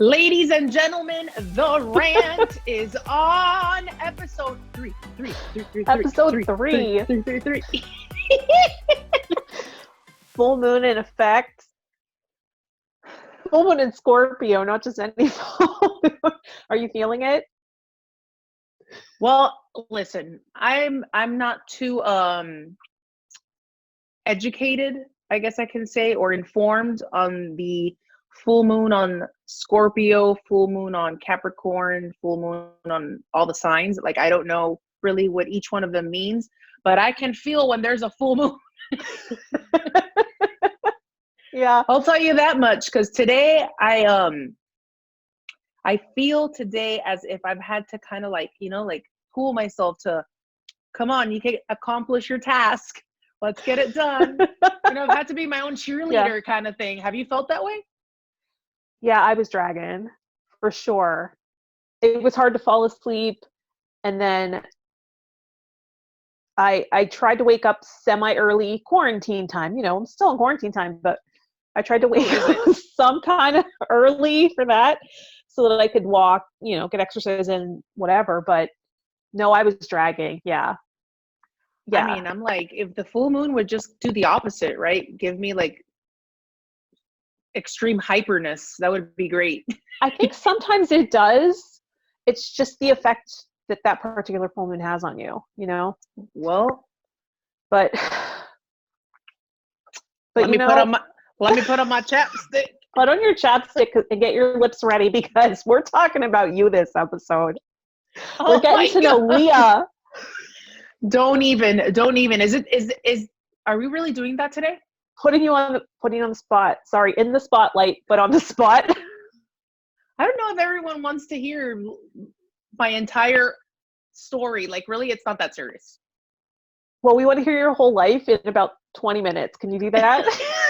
Ladies and gentlemen, the rant is on episode three. Episode three. Full moon in effect. Full moon in Scorpio, not just any full moon. Are you feeling it? Well, listen, I'm not too educated, I guess I can say, or informed on the full moon on Scorpio, full moon on Capricorn, full moon on all the signs. Like, I don't know really what each one of them means, but I can feel when there's a full moon. Yeah. I'll tell you that much, because today I feel today as if I've had to kind of like pull myself to, come on, you can accomplish your task. Let's get it done. I've had to be my own cheerleader kind of thing. Have you felt that way? Yeah, I was dragging for sure. It was hard to fall asleep. And then I tried to wake up semi-early quarantine time. I'm still in quarantine time, but I tried to wake up some kind of early for that so that I could walk, get exercise and whatever. But no, I was dragging. Yeah. I mean, I'm like, if the full moon would just do the opposite, right? Give me like extreme hyperness, that would be great. I think sometimes it does. It's just the effect that particular full moon has on you, Well, but let me put on my chapstick. Put on your chapstick and get your lips ready, because we're talking about you this episode. We're getting to know Leah. Don't even. Are we really doing that today? Putting you on the spot. Sorry, in the spotlight, but on the spot. I don't know if everyone wants to hear my entire story. Like, really, it's not that serious. Well, we want to hear your whole life in about 20 minutes. Can you do that?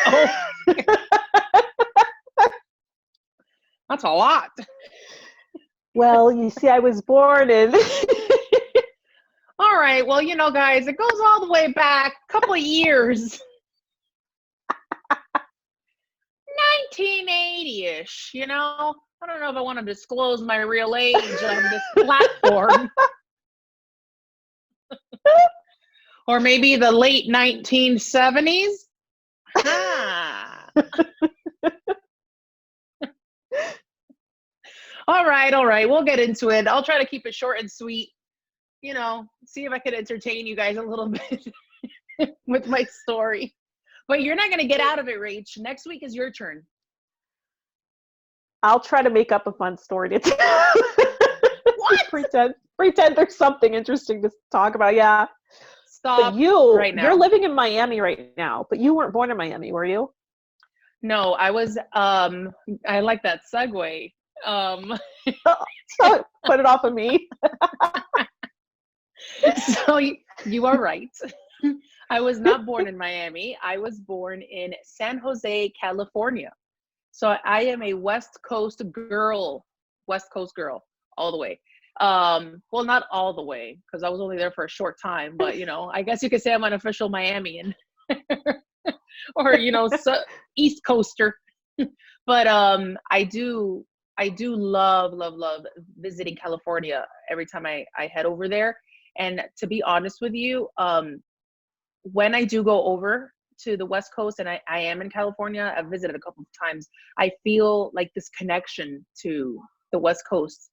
Oh. That's a lot. Well, you see, I was born in... All right. Well, guys, it goes all the way back a couple of years. 1980-ish, I don't know if I want to disclose my real age on this platform. Or maybe the late 1970s. All right. We'll get into it. I'll try to keep it short and sweet. See if I could entertain you guys a little bit with my story. But you're not going to get out of it, Rach. Next week is your turn. I'll try to make up a fun story to tell. What? Pretend there's something interesting to talk about. Yeah. Stop. But you, right now. You're living in Miami right now, but you weren't born in Miami, were you? No, I was. I like that segue. So put it off of me. So you are right. I was not born in Miami. I was born in San Jose, California. So I am a West Coast girl, all the way. Well, not all the way, because I was only there for a short time, but I guess you could say I'm an official Miamian. Or, East Coaster. But I do love visiting California every time I head over there. And to be honest with you, when I do go over to the West Coast, and I am in California, I've visited a couple of times, I feel like this connection to the West Coast.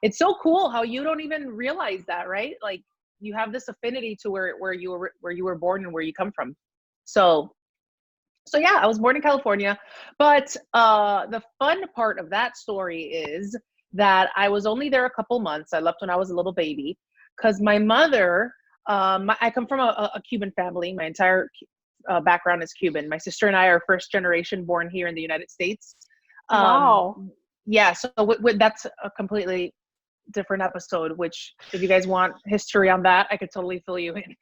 It's so cool how you don't even realize that, right? Like, you have this affinity to where you were born and where you come from. So yeah, I was born in California, but the fun part of that story is that I was only there a couple months. I left when I was a little baby, because my mother, I come from a Cuban family. My entire background is Cuban. My sister and I are first generation born here in the United States. Wow. Yeah, so that's a completely different episode, which if you guys want history on that, I could totally fill you in.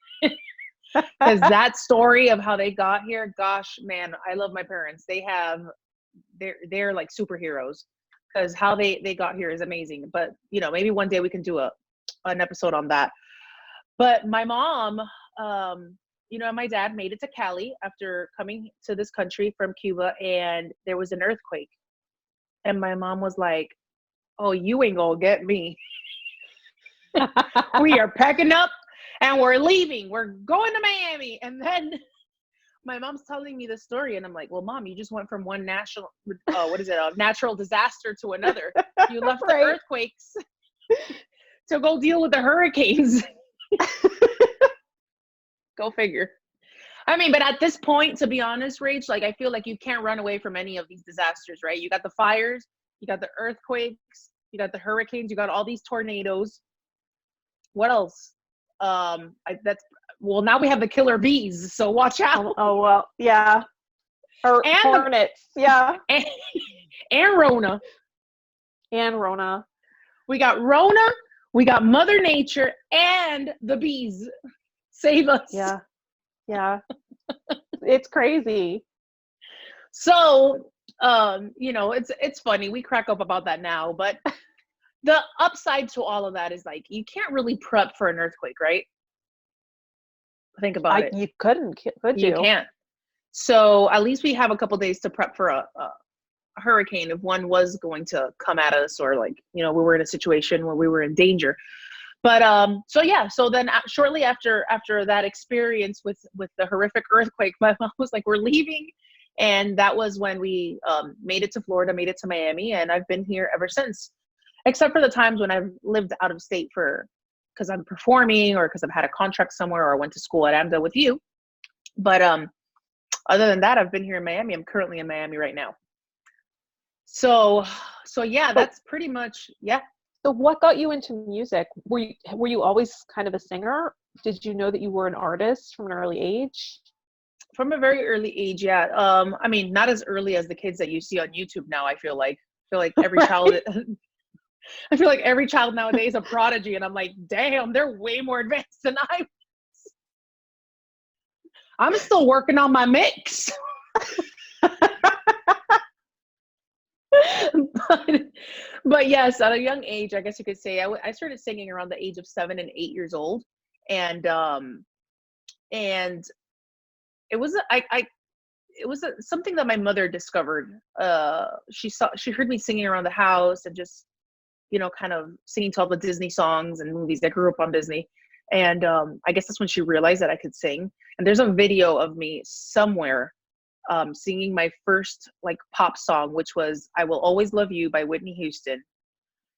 Because that story of how they got here, gosh, man, I love my parents. They're like superheroes, because how they got here is amazing. But maybe one day we can do an episode on that. But my mom, my dad made it to Cali after coming to this country from Cuba, and there was an earthquake. And my mom was like, oh, you ain't gonna get me. We are packing up and we're leaving. We're going to Miami. And then my mom's telling me the story, and I'm like, well, Mom, you just went from one natural disaster to another. You left the earthquakes to go deal with the hurricanes. Go figure. I mean, but at this point, to be honest, Rach, like, I feel like you can't run away from any of these disasters, right? You got the fires, you got the earthquakes, you got the hurricanes, you got all these tornadoes. What else? Now we have the killer bees, so watch out. Oh well, yeah. Hornets, yeah. And Rona. And Rona. We got Rona, we got Mother Nature, and the bees. Save us. Yeah. Yeah. It's crazy. So, it's funny. We crack up about that now, but the upside to all of that is, like, you can't really prep for an earthquake, right? Think about it. You couldn't, could you? You can't. So at least we have a couple days to prep for a hurricane if one was going to come at us, or, like, we were in a situation where we were in danger. But so then shortly after that experience with the horrific earthquake, my mom was like, we're leaving. And that was when we made it to Florida, made it to Miami, and I've been here ever since, except for the times when I've lived out of state because I'm performing, or because I've had a contract somewhere, or I went to school at AMDA with you. But other than that, I've been here in Miami. I'm currently in Miami right now. So yeah, that's pretty much, yeah. So what got you into music? Were you always kind of a singer? Did you know that you were an artist from an early age? From a very early age, yeah. I mean, not as early as the kids that you see on YouTube now. I feel like every child. I feel like every child nowadays is a prodigy, and I'm like, damn, they're way more advanced than I was. I'm still working on my mix. But yes, at a young age, I guess you could say, I started singing around the age of 7 and 8 years old, and it was something that my mother discovered. She heard me singing around the house, and just kind of singing to all the Disney songs and movies. I grew up on Disney, and I guess that's when she realized that I could sing. And there's a video of me somewhere singing my first, like, pop song, which was "I Will Always Love You" by Whitney Houston,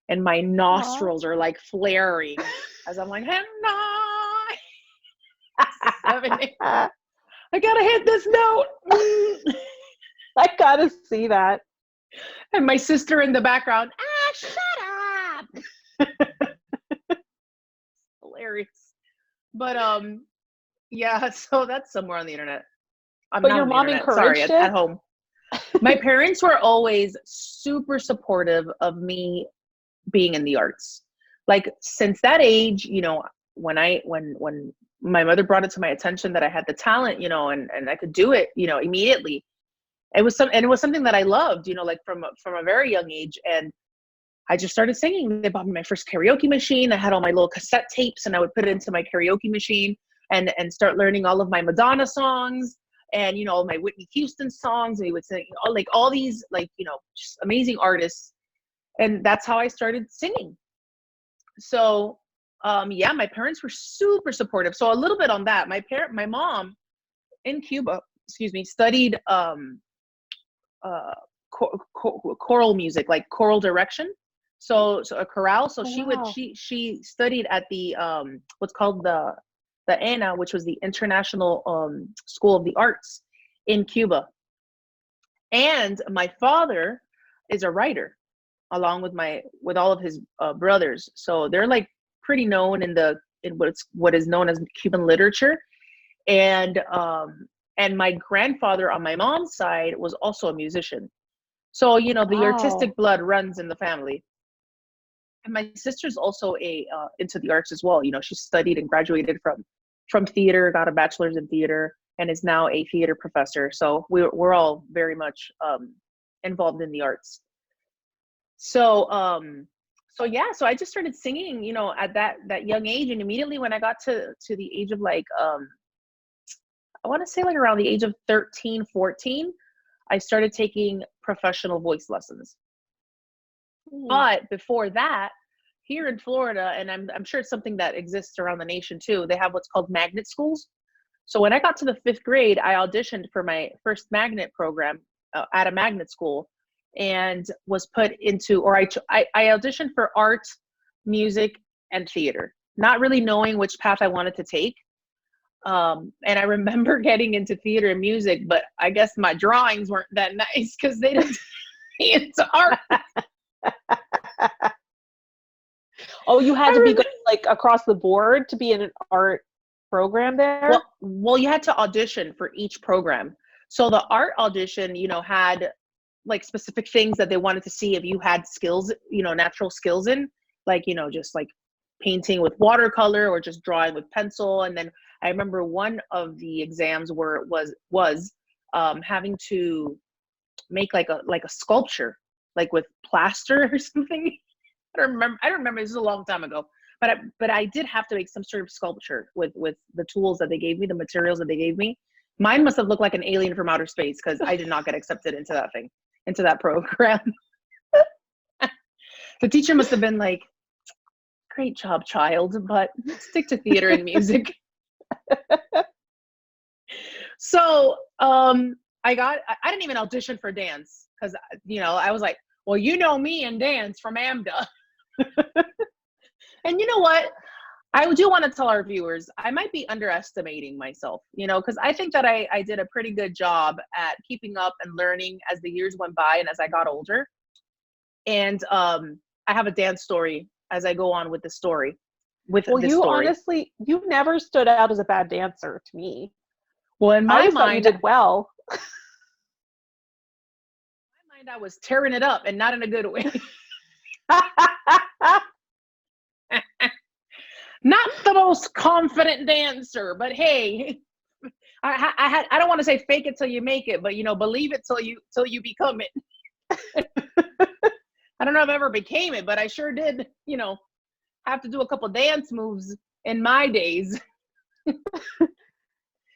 and my nostrils are like flaring as I'm like, "Hey, I gotta hit this note." I gotta see that. And my sister in the background, shut up. Hilarious. But yeah, so that's somewhere on the internet. But your mom encouraged it? At home. My parents were always super supportive of me being in the arts. Like, since that age, when my mother brought it to my attention that I had the talent, and I could do it, immediately. It was something that I loved, like, from a very young age. And I just started singing. They bought me my first karaoke machine. I had all my little cassette tapes, and I would put it into my karaoke machine and start learning all of my Madonna songs, and all my Whitney Houston songs. And we would sing all these, just amazing artists. And that's how I started singing. So yeah, my parents were super supportive. So a little bit on that. My mom in Cuba, studied choral music, like choral direction. So a chorale. So she studied at the what's called the ENA, which was the International School of the Arts in Cuba. And my father is a writer, along with all of his brothers. So they're, like, pretty known in what is known as Cuban literature. And my grandfather on my mom's side was also a musician. So, the artistic blood runs in the family. And my sister's also into the arts as well. She studied and graduated from theater, got a bachelor's in theater, and is now a theater professor. So we're all very much involved in the arts. So yeah, so I just started singing, at that young age. And immediately when I got to the age of, like, I want to say, like, around the age of 13, 14, I started taking professional voice lessons. Mm. But before that, here in Florida, and I'm sure it's something that exists around the nation too, they have what's called magnet schools. So when I got to the 5th grade, I auditioned for my first magnet program at a magnet school, and was put into, or I auditioned for art, music, and theater, not really knowing which path I wanted to take. And I remember getting into theater and music, but I guess my drawings weren't that nice because they didn't see into art. Oh, you had to be like across the board to be in an art program there? Well, you had to audition for each program. So the art audition, had like specific things that they wanted to see if you had skills, natural skills in, like, just like painting with watercolor or just drawing with pencil. And then I remember one of the exams was having to make like a sculpture, like with plaster or something. I don't remember. This was a long time ago. But I did have to make some sort of sculpture with the tools that they gave me, the materials that they gave me. Mine must have looked like an alien from outer space because I did not get accepted into that program. The teacher must have been like, "Great job, child, but stick to theater and music." So I didn't even audition for dance because I was like, well, me and dance from AMDA. And you know what? I do want to tell our viewers, I might be underestimating myself, because I think that I did a pretty good job at keeping up and learning as the years went by and as I got older. And I have a dance story as I go on with the story. Honestly, you never stood out as a bad dancer to me. Well, in my mind, you did well. In my mind, I was tearing it up and not in a good way. Not the most confident dancer, but hey, I don't want to say fake it till you make it, but believe it till you become it. I don't know if I ever became it, but I sure did, have to do a couple dance moves in my days.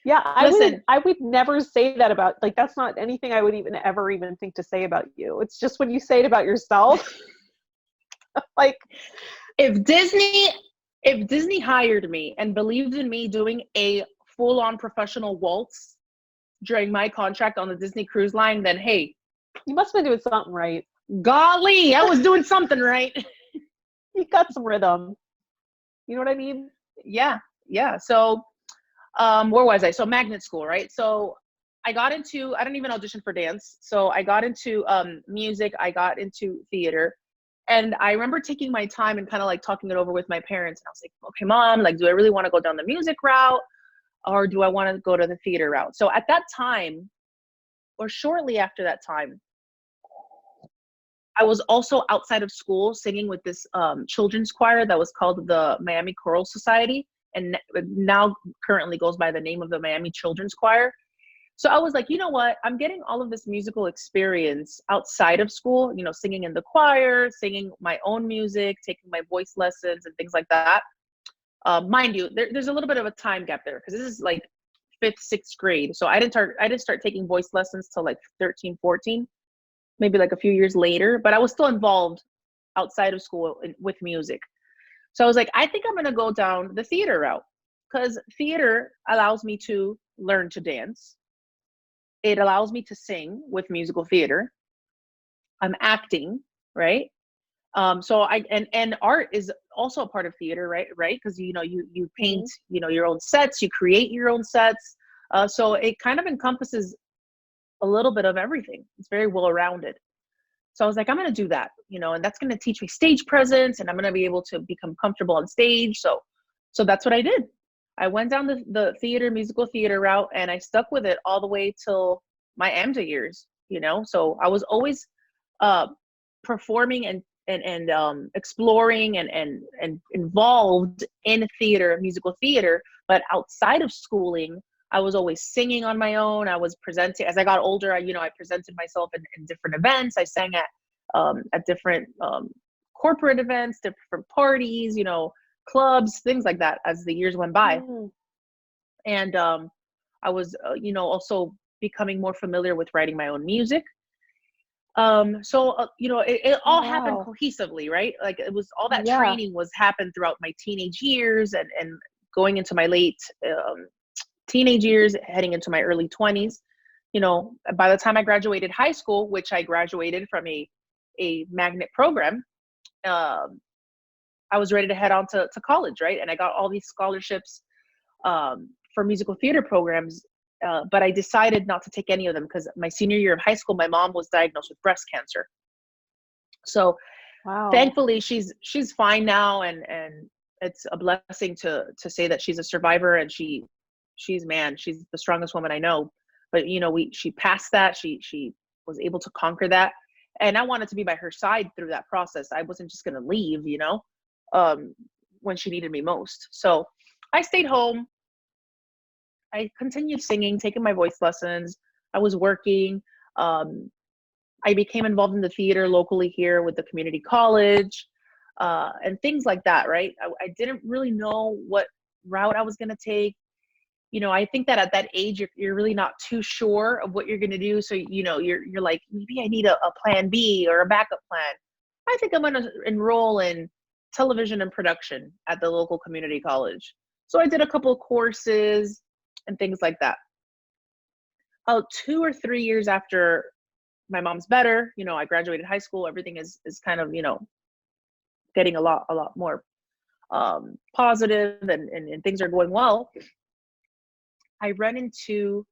Yeah, I would never say that about, like, that's not anything I would ever even think to say about you. It's just when you say it about yourself. Like, if Disney hired me and believed in me doing a full-on professional waltz during my contract on the Disney Cruise Line, then hey, you must have been doing something right. Golly, I was doing something right. You got some rhythm. You know what I mean? Yeah. So where was I? So magnet school, right? So I didn't even audition for dance. So I got into music, I got into theater. And I remember taking my time and kind of like talking it over with my parents. And I was like, okay, Mom, like, do I really want to go down the music route or do I want to go to the theater route? So at that time, or shortly after that time, I was also outside of school singing with this children's choir that was called the Miami Choral Society, and now currently goes by the name of the Miami Children's Choir. So I was like, you know what? I'm getting all of this musical experience outside of school, singing in the choir, singing my own music, taking my voice lessons and things like that. Mind you, there's a little bit of a time gap there because this is like 5th, 6th grade. So I didn't start taking voice lessons till like 13, 14, maybe like a few years later, but I was still involved outside of school with music. So I was like, I think I'm going to go down the theater route because theater allows me to learn to dance. It allows me to sing with musical theater. I'm acting, right? So and art is also a part of theater, right? Because you paint, your own sets, you create your own sets. So it kind of encompasses a little bit of everything. It's very well rounded. So I was like, I'm going to do that, and that's going to teach me stage presence, and I'm going to be able to become comfortable on stage. So that's what I did. I went down the musical theater route, and I stuck with it all the way till my AMDA years, So I was always performing and exploring and involved in musical theater. But outside of schooling, I was always singing on my own. I was presenting as I got older. I presented myself in different events. I sang at different corporate events, different parties, clubs, things like that as the years went by. And I was, also becoming more familiar with writing my own music. It Oh, all happened wow. cohesively, right? Like it was all that Yeah. training was happened throughout my teenage years and going into my late teenage years, heading into my early 20s. By the time I graduated high school, which I graduated from a magnet program, um, I was ready to head on to college, right? And I got all these scholarships for musical theater programs, but I decided not to take any of them because my senior year of high school, my mom was diagnosed with breast cancer. So Wow. thankfully, she's fine now, and it's a blessing to say that she's a survivor, and she's the strongest woman I know. But she passed that. She was able to conquer that, and I wanted to be by her side through that process. I wasn't just gonna leave, um, when she needed me most. So I stayed home. I continued singing, taking my voice lessons. I was working. Um, I became involved in the theater locally here with the community college, and things like that, right? I didn't really know what route I was going to take. I think that at that age, you're really not too sure of what you're going to do. So, you're like, maybe I need a plan B or a backup plan. I think I'm going to enroll in television and production at the local community college. So I did a couple of courses and things like that. 2 or 3 years after my mom's better, I graduated high school, everything is kind of, getting a lot more positive, and things are going well. I run into,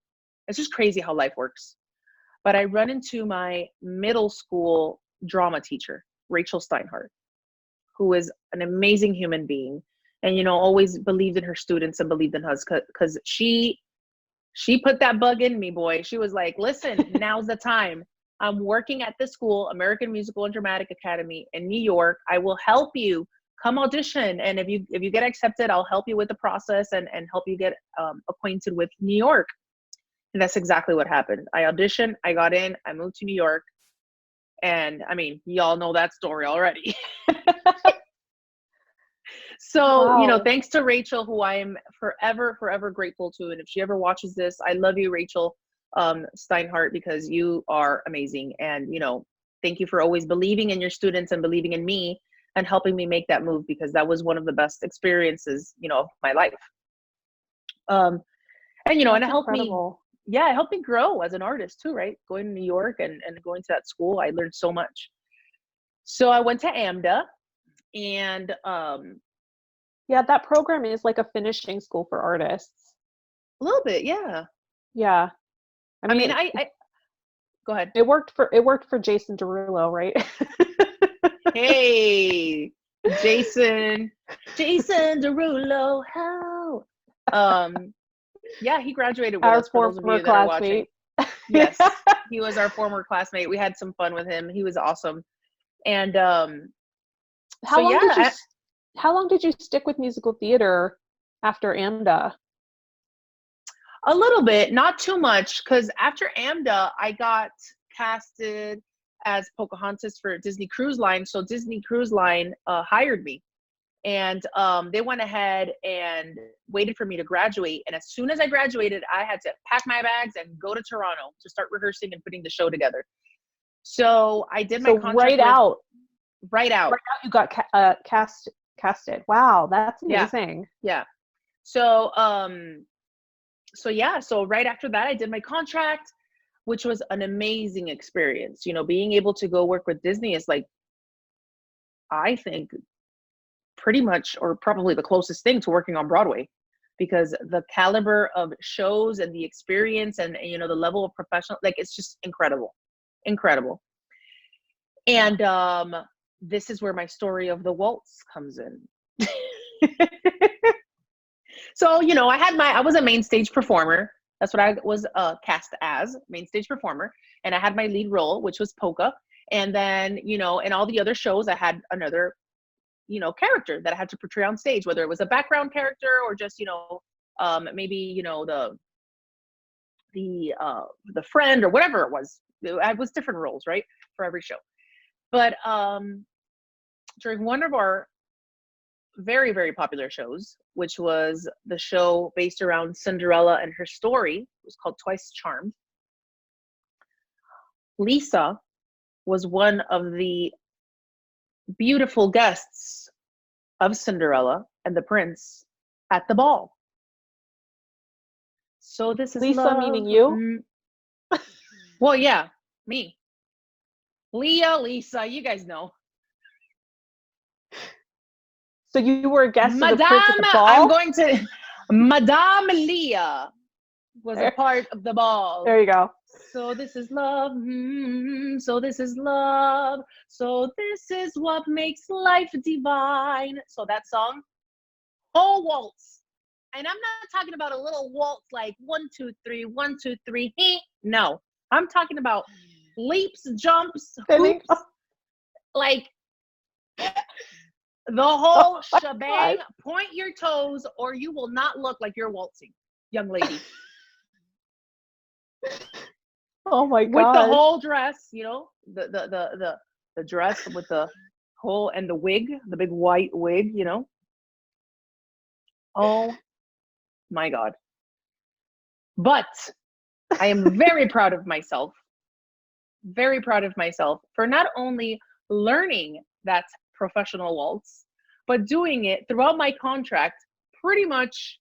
it's just crazy how life works, but I run into my middle school drama teacher, Rachel Steinhardt, who is an amazing human being, and always believed in her students and believed in us, because she put that bug in me, boy. She was like, listen, now's the time. I'm working at this school, American Musical and Dramatic Academy in New York. I will help you. Come audition. And if you get accepted, I'll help you with the process and help you get acquainted with New York. And that's exactly what happened. I auditioned, I got in, I moved to New York. And I mean, y'all know that story already. So, Wow. thanks to Rachel, who I am forever, forever grateful to. And if she ever watches this, I love you, Rachel Steinhardt, because you are amazing. And, thank you for always believing in your students and believing in me and helping me make that move, because that was one of the best experiences, of my life. And it That's helped me, incredible. yeah, it helped me grow as an artist too, right? Going to New York and going to that school, I learned so much. So I went to AMDA, and Yeah, that program is like a finishing school for artists. a little bit, yeah. Yeah. I I mean, mean, I go ahead. it worked for Jason Derulo, right? Hey, Jason Derulo, how? Yeah, he graduated with Our us, for those of former you that are watching. classmate. Yes, he was our former classmate. We had some fun with him. He was awesome. And so How long yeah, did you how long did you stick with musical theater after AMDA? a little bit, not too much, because after AMDA, I got casted as Pocahontas for Disney Cruise Line. So Disney Cruise Line hired me, and they went ahead and waited for me to graduate. And as soon as I graduated, I had to pack my bags and go to Toronto to start rehearsing and putting the show together. So I did my So contract with right out. right out you got casted. Wow, that's Yeah, amazing. yeah. So so right after that, I did my contract, which was an amazing experience. Being able to go work with Disney is like, I think, pretty much, or probably the closest thing to working on Broadway, because the caliber of shows and the experience and the level of professional, like, it's just incredible, incredible. And this is where my story of the waltz comes in. So, I was a main stage performer. That's what I was cast as, main stage performer. And I had my lead role, which was Polka. And then, in all the other shows, I had another, character that I had to portray on stage, whether it was a background character or just, maybe, the friend or whatever it was. I was different roles, right, for every show. But during one of our very, very popular shows, which was the show based around Cinderella and her story, it was called Twice Charmed. Lisa was one of the beautiful guests of Cinderella and the prince at the ball. So this is Lisa, love. meaning you? Well, yeah, me. Leah, Lisa, you guys know. So you were a guest of the prince at the Madame, ball? I'm going to, Madame Leah was a part of the ball. There you go. So this is love. So this is love. So this is what makes life divine. So that song, whole waltz. And I'm not talking about a little waltz like 1, 2, 3, 1, 2, 3. No, I'm talking about leaps, jumps, hoops, like the whole shebang. God. Point your toes, or you will not look like you're waltzing, young lady. Oh my God! With the whole dress, you know, the dress with the whole and the wig, the big white wig, you know. Oh my God! But I am very proud of myself. Very proud of myself for not only learning that professional waltz, but doing it throughout my contract. Pretty much,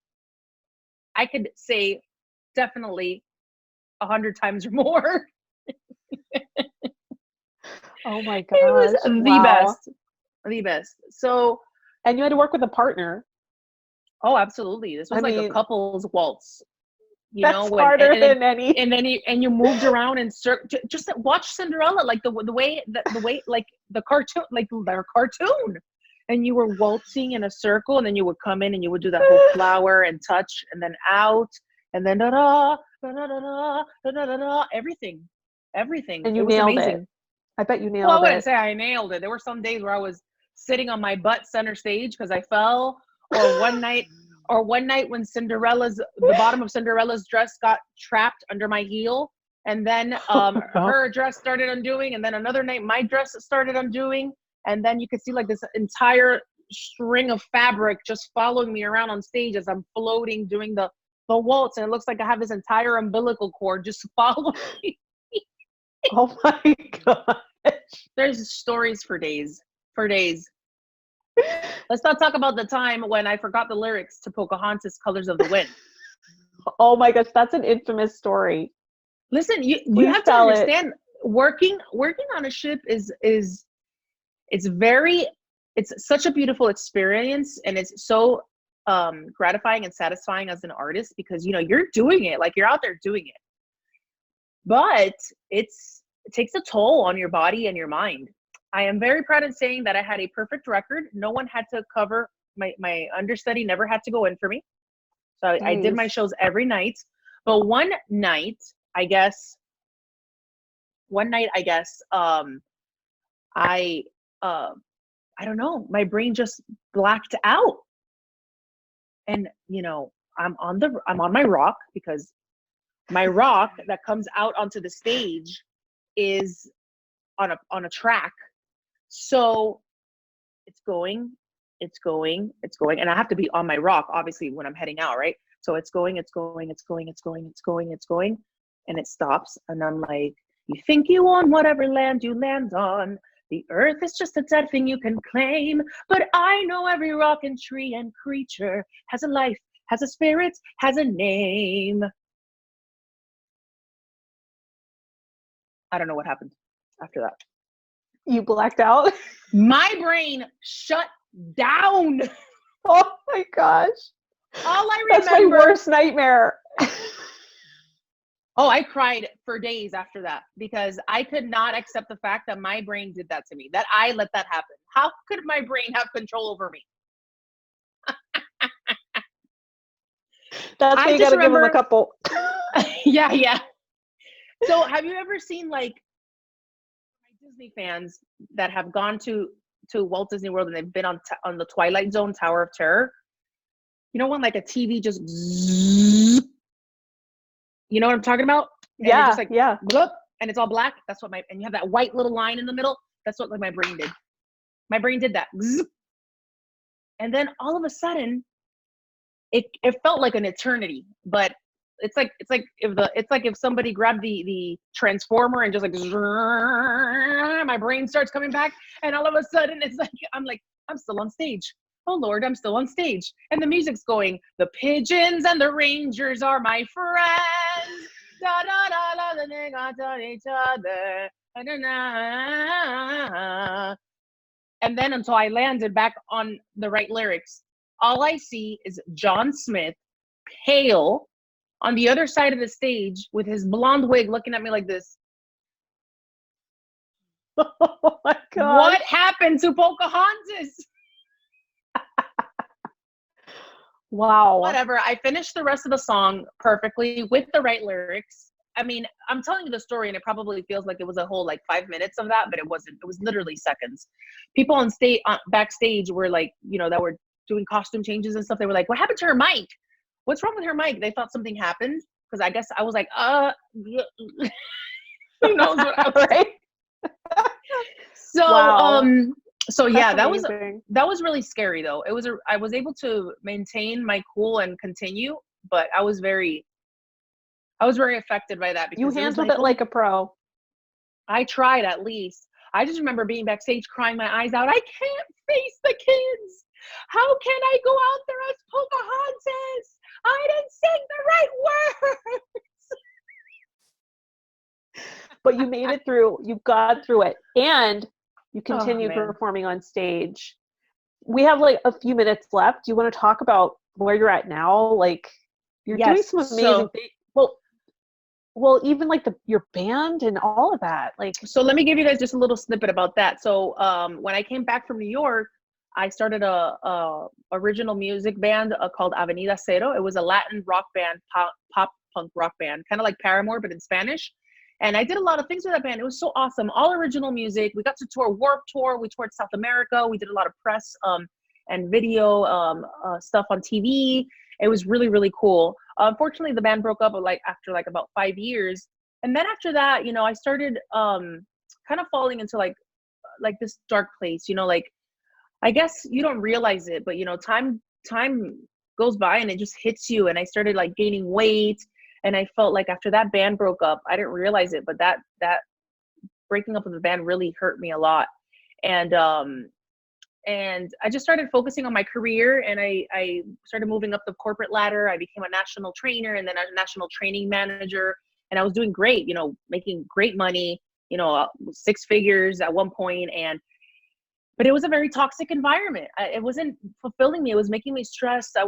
I could say definitely 100 times or more. Oh my God! It was the best, the best. So, and you had to work with a partner. oh, absolutely. This was a couple's waltz. You that's know, harder than any. And then you moved around and just watch Cinderella, like the way like the cartoon, like their cartoon. And you were waltzing in a circle, and then you would come in and you would do that whole flower and touch, and then out, and then da da da da da da da da, everything. And you it was nailed amazing. it. I bet you nailed it. Well, I wouldn't say I nailed it. There were some days where I was sitting on my butt center stage because I fell, or one night when the bottom of Cinderella's dress got trapped under my heel, and then her dress started undoing, and then another night my dress started undoing, and then you could see like this entire string of fabric just following me around on stage as I'm floating doing the waltz, and it looks like I have this entire umbilical cord just following me. Oh my God. There's stories for days. Let's not talk about the time when I forgot the lyrics to Pocahontas' Colors of the Wind. Oh my gosh, that's an infamous story. Listen, you have to understand, working on a ship is it's such a beautiful experience, and it's so gratifying and satisfying as an artist, because you know you're doing it, like you're out there doing it. But it takes a toll on your body and your mind. I am very proud of saying that I had a perfect record. No one had to cover my understudy, never had to go in for me. So I did my shows every night. But one night, I guess, I don't know, my brain just blacked out. And you know, I'm on my rock, because my rock that comes out onto the stage is on a track. So it's going, and I have to be on my rock, obviously, when I'm heading out, right? So it's going, and it stops, and I'm like, you think you own whatever land you land on. The earth is just a dead thing you can claim, but I know every rock and tree and creature has a life, has a spirit, has a name. I don't know what happened after that. You blacked out? My brain shut down. Oh my gosh. All I remember. That's my worst nightmare. Oh, I cried for days after that, because I could not accept the fact that my brain did that to me, that I let that happen. How could my brain have control over me? That's why you gotta give them a couple. Yeah. So have you ever seen, like, my Disney fans that have gone to Walt Disney World and they've been on the Twilight Zone Tower of Terror? You know when like a TV just zzz, you know what I'm talking about? And yeah, just like, yeah. Bloop, and it's all black. That's what and you have that white little line in the middle. That's what like my brain did. My brain did that. Zzz. And then all of a sudden, it felt like an eternity, but if somebody grabbed the transformer and just like my brain starts coming back, and all of a sudden it's like I'm still on stage. Oh Lord, I'm still on stage, and the music's going. The pigeons and the rangers are my friends. Da da da da, they got on each other. And then until I landed back on the right lyrics, all I see is John Smith, pale, on the other side of the stage with his blonde wig looking at me like this. Oh my God. What happened to Pocahontas? Wow. Whatever. I finished the rest of the song perfectly with the right lyrics. I mean, I'm telling you the story and it probably feels like it was a whole like 5 minutes of that, but it wasn't. It was literally seconds. People on stage, backstage were like, that were doing costume changes and stuff. They were like, what happened to her mic? What's wrong with her mic? They thought something happened. Because I guess I was like, who knows what I was right? So, wow. So yeah, That's that was really scary though. I was able to maintain my cool and continue, but I was very affected by that. Because you handled it like a pro. I tried at least. I just remember being backstage crying my eyes out. I can't face the kids. How can I go out there as Pocahontas? I didn't sing the right words. But you made it through. You got through it. And you continued performing on stage. We have like a few minutes left. Do you want to talk about where you're at now? Like, you're doing some amazing things. Well, even like your band and all of that. Like, so let me give you guys just a little snippet about that. So when I came back from New York, I started a original music band called Avenida Cero. It was a Latin rock band, pop punk rock band, kind of like Paramore, but in Spanish. And I did a lot of things with that band. It was so awesome. All original music. We got to tour Warped Tour. We toured South America. We did a lot of press and video stuff on TV. It was really, really cool. Unfortunately, the band broke up after about 5 years. And then after that, I started kind of falling into like this dark place, I guess you don't realize it, but time goes by and it just hits you. And I started like gaining weight. And I felt like after that band broke up, I didn't realize it, but that breaking up with the band really hurt me a lot. And I just started focusing on my career, and I started moving up the corporate ladder. I became a national trainer and then a national training manager, and I was doing great, making great money, 6 figures at one point. But it was a very toxic environment. It wasn't fulfilling me. It was making me stressed. I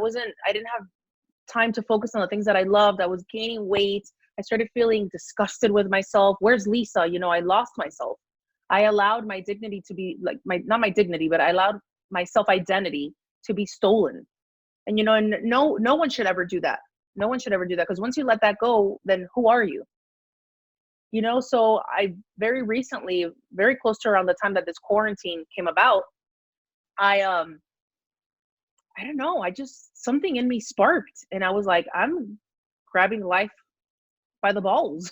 didn't have time to focus on the things that I loved. I was gaining weight. I started feeling disgusted with myself. Where's Lisa? I lost myself. I allowed my dignity to be not my dignity, but I allowed my self-identity to be stolen. And, and no one should ever do that. No one should ever do that. Because once you let that go, then who are you? So I very recently, very close to around the time that this quarantine came about, I don't know, something in me sparked, and I was like, I'm grabbing life by the balls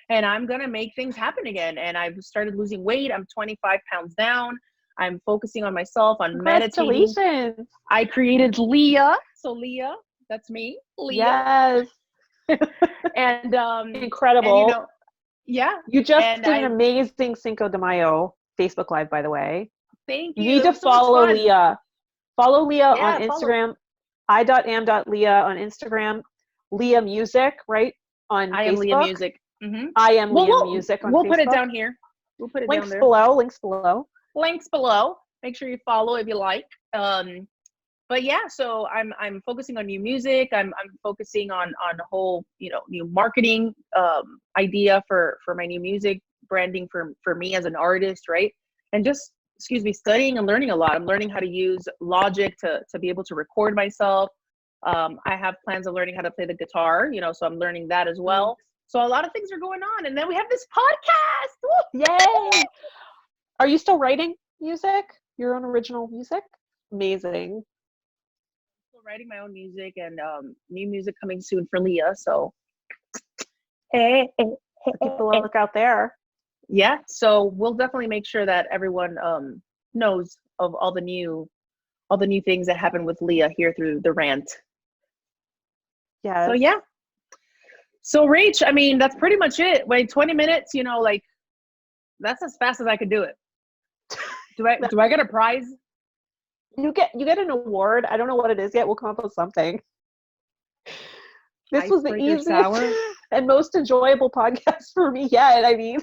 and I'm going to make things happen again. And I've started losing weight. I'm 25 pounds down. I'm focusing on myself, on meditating. Congratulations. I created Leah. So Leah, that's me. Leah. Yes. And incredible. And, yeah. You just did an amazing Cinco de Mayo Facebook Live, by the way. Thank you. You need to follow Leah. Follow Leah on Instagram. I.am.Leah on Instagram. Leah Music, right? On I Facebook. am Leah Music. Mm-hmm. I am Leah Music on Facebook. We'll put it down here. We'll put it links down there. Links below. Make sure you follow if you like. But yeah, so I'm focusing on new music. I'm focusing on a whole, new marketing idea for my new music, branding for me as an artist, right? And just, studying and learning a lot. I'm learning how to use Logic to be able to record myself. I have plans of learning how to play the guitar, so I'm learning that as well. So a lot of things are going on. And then we have this podcast. Woo! Yay! Are you still writing music? Your own original music? Amazing. Still writing my own music, and new music coming soon for Leah. So hey, keep a look out there. Yeah. So we'll definitely make sure that everyone knows of all the new things that happen with Leah here through the Rant. Yeah. So yeah. So Rach, I mean, that's pretty much it. Wait, 20 minutes, you know, like that's as fast as I could do it. Do I get a prize? You get an award. I don't know what it is yet. We'll come up with something. This was the Icebreaker easiest sour? and most enjoyable podcast for me yet. I mean,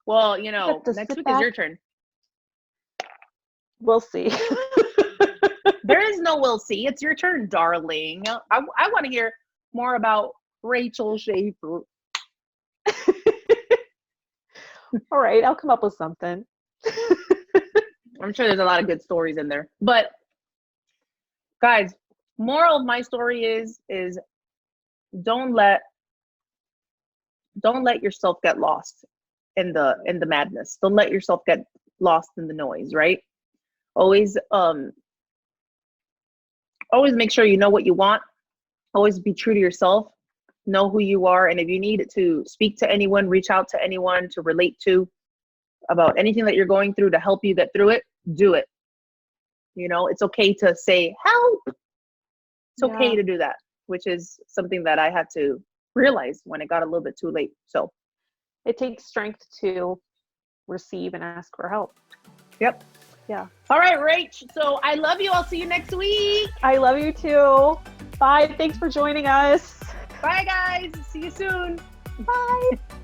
Well, you know, Have to next sit week is back. your turn. we'll see. There is no we'll see. It's your turn, darling. I want to hear more about Rachel Schaefer. All right, I'll come up with something. I'm sure there's a lot of good stories in there. But guys, moral of my story is don't let yourself get lost in the madness. Don't let yourself get lost in the noise, right? Always make sure you know what you want. Always be true to yourself. Know who you are, and if you need to speak to anyone, reach out to anyone to relate to about anything that you're going through to help you get through it, do it. You know, it's okay to say help. It's okay to do that, which is something that I had to realize when it got a little bit too late. So it takes strength to receive and ask for help. Yep. Yeah. All right, Rach. So I love you. I'll see you next week. I love you too. Bye. Thanks for joining us. Bye, guys. See you soon. Bye.